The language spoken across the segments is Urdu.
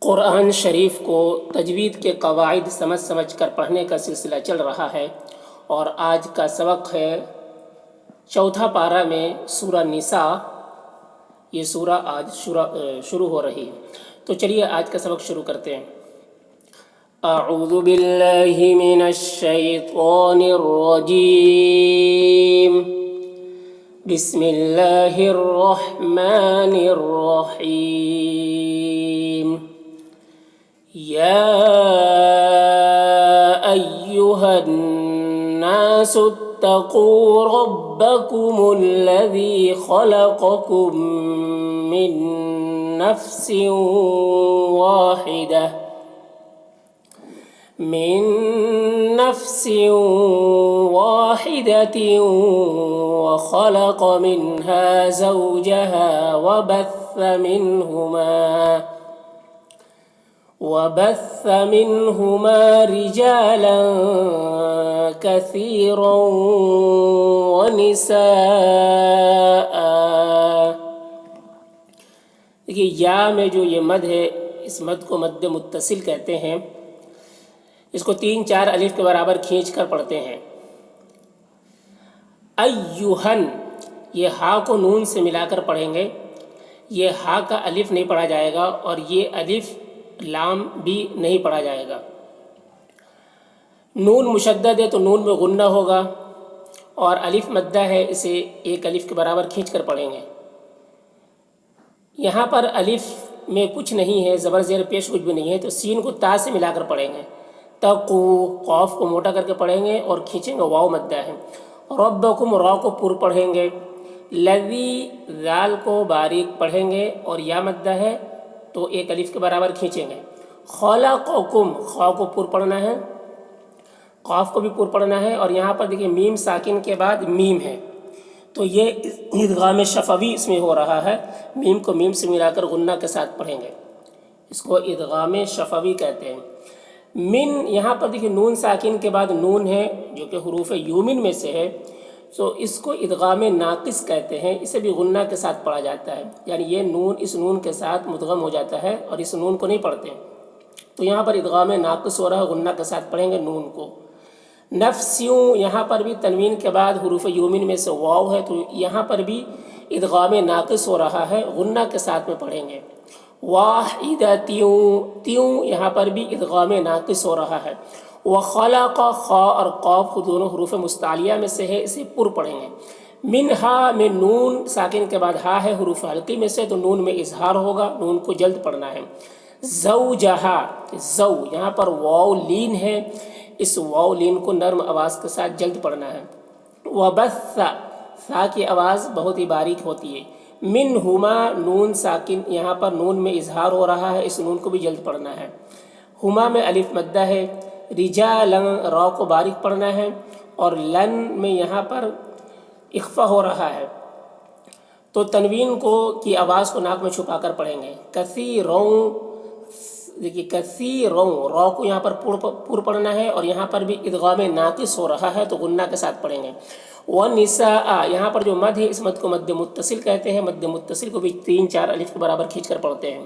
قرآن شریف کو تجوید کے قواعد سمجھ سمجھ کر پڑھنے کا سلسلہ چل رہا ہے، اور آج کا سبق ہے چوتھا پارہ میں سورہ نساء۔ یہ سورہ آج شروع ہو رہی ہے، تو چلیے آج کا سبق شروع کرتے ہیں۔ اعوذ باللہ من الشیطان الرجیم، بسم اللہ الرحمن الرحیم۔ یا ایہا الناس اتقوا ربکم الذی خلقکم من نفس واحدة وخلق منها زوجها وبث منهما رجالا كثيرا ونساء۔ دیکھیے یا میں جو یہ مد ہے، اس مد کو مد متصل کہتے ہیں۔ اس کو 3-4 الف کے برابر کھینچ کر پڑھتے ہیں۔ ایہن، یہ ہا کو نون سے ملا کر پڑھیں گے۔ یہ ہا کا الف نہیں پڑھا جائے گا، اور یہ الف لام بھی نہیں پڑھا جائے گا۔ نون مشدد ہے تو نون میں غنہ ہوگا، اور الف مدہ ہے، اسے 1 الف کے برابر کھینچ کر پڑھیں گے۔ یہاں پر الف میں کچھ نہیں ہے، زبر زیر پیش کچھ بھی نہیں ہے، تو سین کو تا سے ملا کر پڑھیں گے۔ تقو، قاف کو موٹا کر کے پڑھیں گے اور کھینچیں گے، واو مدہ ہے۔ ربکم، را کو پر پڑھیں گے۔ لذی، ذال کو باریک پڑھیں گے اور یا مدہ ہے تو 1 الف کے برابر کھینچیں گے۔ خلقکم، خا کو پر پڑھنا ہے، قاف کو بھی پر پڑھنا ہے، اور یہاں پر دیکھیں میم ساکن کے بعد میم ہے، تو یہ ادغام شفوی اس میں ہو رہا ہے۔ میم کو میم سے ملا کر غنہ کے ساتھ پڑھیں گے، اس کو ادغام شفوی کہتے ہیں۔ من، یہاں پر دیکھیں نون ساکن کے بعد نون ہے جو کہ حروف یومن میں سے ہے، تو اس کو ادغام ناقص کہتے ہیں۔ اسے بھی غنہ کے ساتھ پڑھا جاتا ہے، یعنی یہ نون اس نون کے ساتھ مدغم ہو جاتا ہے اور اس نون کو نہیں پڑھتے، تو یہاں پر ادغام ناقص ہو رہا ہے، غنہ کے ساتھ پڑھیں گے نون کو۔ نفسیوں، یہاں پر بھی تنوین کے بعد حروف یومن میں سے واو ہے، تو یہاں پر بھی ادغام ناقص ہو رہا ہے، غنہ کے ساتھ میں پڑھیں گے۔ واحدتیوں، تیوں، یہاں پر بھی ادغام ناقص ہو رہا ہے۔ وخلق، خا اور قاف دونوں حروف مستعلیہ میں سے ہے، اسے پر پڑھیں گے۔ منہا، میں نون ساکن کے بعد ہا ہے، حروف حلقی میں سے، تو نون میں اظہار ہوگا، نون کو جلد پڑھنا ہے۔ زوجہا، زو، یہاں پر واو لین ہے، اس واو لین کو نرم آواز کے ساتھ جلد پڑھنا ہے۔ وبث، سا کی آواز بہت ہی باریک ہوتی ہے۔ منہما، نون ساکن، یہاں پر نون میں اظہار ہو رہا ہے، اس نون کو بھی جلد پڑھنا ہے۔ ہما میں الف مدہ ہے۔ رجالا، را کو باریک پڑھنا ہے، اور لن میں یہاں پر اخفا ہو رہا ہے، تو تنوین کی آواز کو ناک میں چھپا کر پڑھیں گے۔ کثیروں، دیکھیے کثیروں، را کو یہاں پر پر پڑھنا ہے، اور یہاں پر بھی ادغام ناقص ہو رہا ہے، تو غنہ کے ساتھ پڑھیں گے۔ ونساء، یہاں پر جو مد ہے اس مد کو مد متصل کہتے ہیں، مد متصل کو بھی 3-4 الف کے برابر کھینچ کر پڑھتے ہیں۔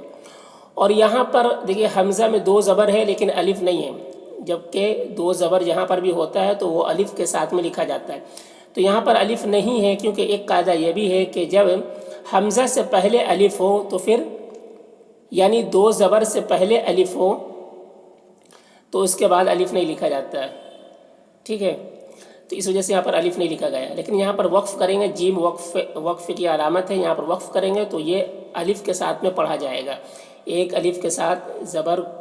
اور یہاں پر دیکھیے حمزہ میں 2 زبر ہے لیکن الف نہیں ہے، جبکہ 2 زبر یہاں پر بھی ہوتا ہے تو وہ الف کے ساتھ میں لکھا جاتا ہے، تو یہاں پر الف نہیں ہے، کیونکہ ایک قاعدہ یہ بھی ہے کہ جب حمزہ سے پہلے الف ہو تو پھر، یعنی 2 زبر سے پہلے الف ہو تو اس کے بعد الف نہیں لکھا جاتا ہے، ٹھیک ہے، تو اس وجہ سے یہاں پر الف نہیں لکھا گیا۔ لیکن یہاں پر وقف کریں گے، جیم وقف کی علامت ہے، یہاں پر وقف کریں گے تو یہ الف کے ساتھ میں پڑھا جائے گا، ایک الف کے ساتھ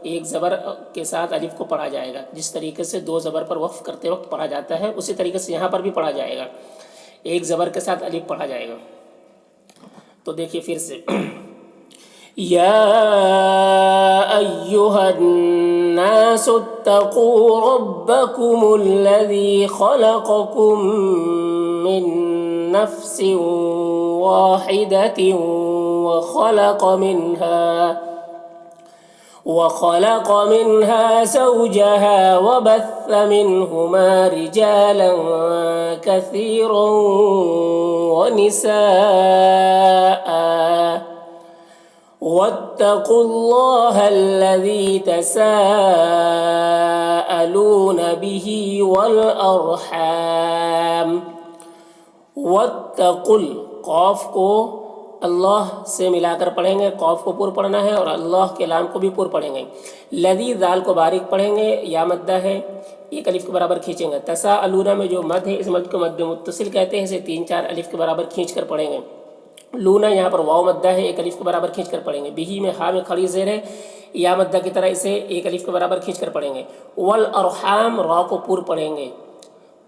ایک زبر کے ساتھ الف کو پڑھا جائے گا، جس طریقے سے 2 زبر پر وقف کرتے وقت پڑھا جاتا ہے، اسی طریقے سے یہاں پر بھی پڑھا جائے گا، ایک زبر کے ساتھ الف پڑھا جائے گا۔ تو دیکھیے پھر سے، یا ایہا الناس اتقوا ربکم الذی خلقکم من نفس واحدة وخلق منها زوجها وبث منهما رجالا كثيرا ونساء واتقوا الله الذي تساءلون به والأرحام. واتقل قاف کو اللہ سے ملا کر پڑھیں گے، قاف کو پر پڑھنا ہے اور اللہ کے لام کو بھی پر پڑھیں گے. لذی دال کو باریک پڑھیں گے، یا مدہ ہے، ایک الف کے برابر کھینچیں گے. تساءلون میں جو مد ہے اس مد کو مد متصل کہتے ہیں، اسے 3-4 الف کے برابر کھینچ کر پڑھیں گے. لونا یہاں پر واو مدہ ہے، ایک الف کے برابر کھینچ کر پڑھیں گے. بہی میں ہا میں کھڑی زیر ہے، یا مدہ کی طرح اسے ایک الف کے برابر کھینچ کر پڑھیں گے. والارحام را کو پر پڑھیں گے،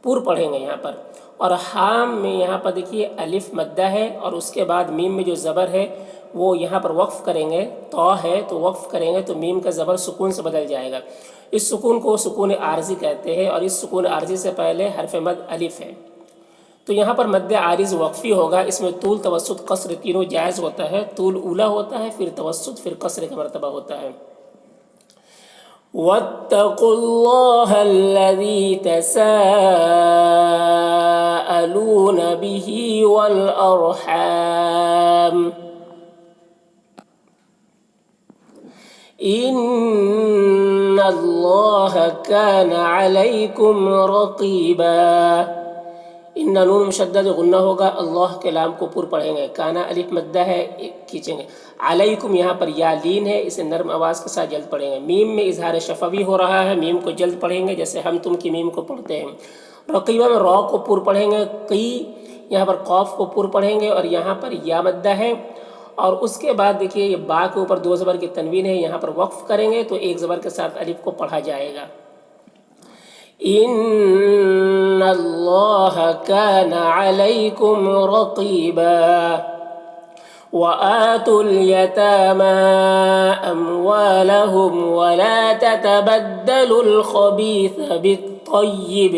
پر پڑھیں گے یہاں پر. اور حام میں یہاں پر دیکھیے الف مدہ ہے اور اس کے بعد میم میں جو زبر ہے وہ یہاں پر وقف کریں گے. تو ہے تو وقف کریں گے تو میم کا زبر سکون سے بدل جائے گا. اس سکون کو سکون عارضی کہتے ہیں اور اس سکون عارضی سے پہلے حرف مد الف ہے. تو یہاں پر مد عارض وقفی ہوگا. اس میں طول، توسط، قصر تینوں جائز ہوتا ہے. طول اولا ہوتا ہے، پھر توسط، پھر قصر کا مرتبہ ہوتا ہے. واتقوا الله الذي تساءلون به والأرحام إن الله كان عليكم رقيبا. ان نون مشدد غنہ ہوگا، اللہ کے لام کو پر پڑھیں گے. کانا الف مدہ ہے، کھینچیں گے. علیکم یہاں پر یا لین ہے، اسے نرم آواز کے ساتھ جلد پڑھیں گے. میم میں اظہار شفوی ہو رہا ہے، میم کو جلد پڑھیں گے جیسے ہم تم کی میم کو پڑھتے ہیں. رقیبہ میں را کو پر پڑھیں گے. قی یہاں پر قاف کو پر پڑھیں گے اور یہاں پر یا مدہ ہے. اور اس کے بعد دیکھیے یہ با کے اوپر 2 زبر کی تنوین ہے، یہاں پر وقف کریں گے تو ایک زبر کے ساتھ الف کو پڑھا جائے گا. ان اللہ کان علیکم رقیبا. وآتوا اليتامى أموالهم ولا تتبدلوا الخبيث بالطيب.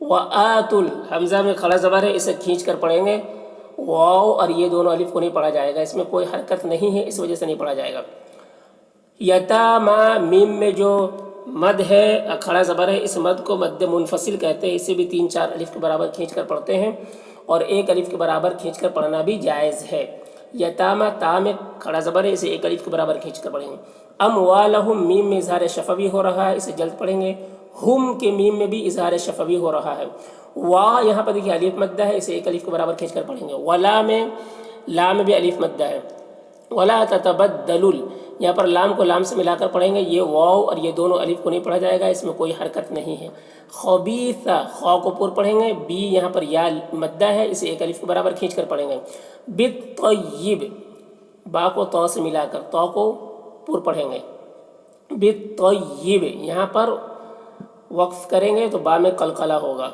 وآتوا حمزہ میں کھڑا زبر ہے، اسے کھینچ کر پڑھیں گے. واو اور یہ دونوں الف کو نہیں پڑھا جائے گا، اس میں کوئی حرکت نہیں ہے، اس وجہ سے نہیں پڑھا جائے گا. یتاما میم میں جو مد ہے کھڑا زبر ہے، اس مد کو مد منفصل کہتے ہیں. اسے بھی 3-4 الف کے برابر کھینچ کر پڑھتے ہیں اور ایک الف کے برابر کھینچ کر پڑھنا بھی جائز ہے. یتاما تا میں کھڑا زبر ہے، اسے ایک الف کے برابر کھینچ کر پڑھیں گے. اموالہم میم میں اظہار شفوی ہو رہا ہے، اسے جلد پڑھیں گے. ہم کے میم میں بھی اظہار شفوی ہو رہا ہے. وا یہاں پر دیکھیے الف مدہ ہے، اسے ایک الف کے برابر کھینچ کر پڑھیں گے. ولا میں لام میں بھی الف مدہ ہے. ولا تتبدلوا یہاں پر لام کو لام سے ملا کر پڑھیں گے. یہ واو اور یہ دونوں الف کو نہیں پڑھا جائے گا، اس میں کوئی حرکت نہیں ہے. خبیث خا کو پر پڑھیں گے. بی یہاں پر یا مدہ ہے، اسے ایک الف کے برابر کھینچ کر پڑھیں گے. بالطیب با کو تو سے ملا کر تو کو پر پڑھیں گے. بالطیب یہاں پر وقف کریں گے تو با میں قلقلہ ہوگا.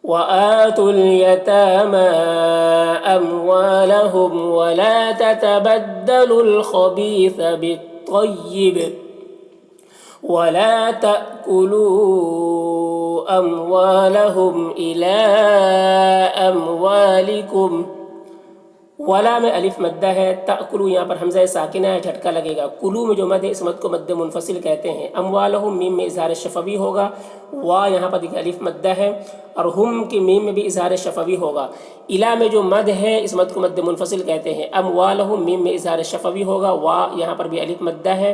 وآتوا اليتامى أموالهم ولا تتبدلوا الخبيث بالطيب ولا تأكلوا أموالهم إلى أموالكم. ولا میں الف مدہ ہے. تأکلو یہاں پر حمزہ ساکنہ ہے، جھٹکا لگے گا. کلو میں جو مد ہے اس مد کو مد منفصل کہتے ہیں. اموالہم میم میں اظہار شفوی ہوگا. وا یہاں پر دیکھیں الف مدہ ہے اور ہم کی میم میں بھی اظہار شفوی ہوگا. الا میں جو مد ہے اس مد کو مد منفصل کہتے ہیں. اموالہم میم میں اظہار شفوی ہوگا. وا یہاں پر بھی الف مدہ ہے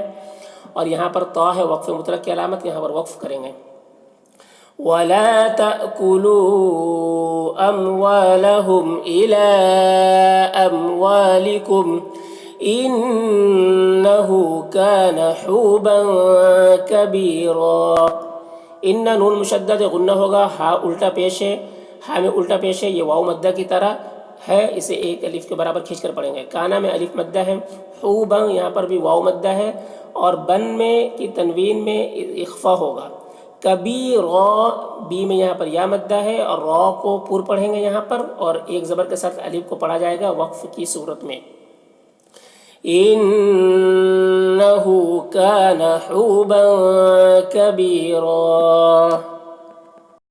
اور یہاں پر طا ہے وقف مطلق کی علامت، یہاں پر وقف کریں گے. ولا تأكلوا أموالهم إلى أموالكم إنه كان حوبا كبيرا. ان نون مشدد غنہ ہوگا، ہا الٹا پیش ہے، ہا میں الٹا پیش ہے، یہ واو مدہ کی طرح ہے، اسے ایک الف کے برابر کھینچ کر پڑھیں گے. کانا میں الف مدہ ہے. حوبا یہاں پر بھی واو مدہ ہے اور بن میں کی تنوین میں اخفا ہوگا. کبیر بی میں یہاں پر یا مدہ ہے اور را کو پر پڑھیں گے یہاں پر اور ایک زبر کے ساتھ الف کو پڑھا جائے گا وقف کی صورت میں. انہ کان حوبا کبیرا.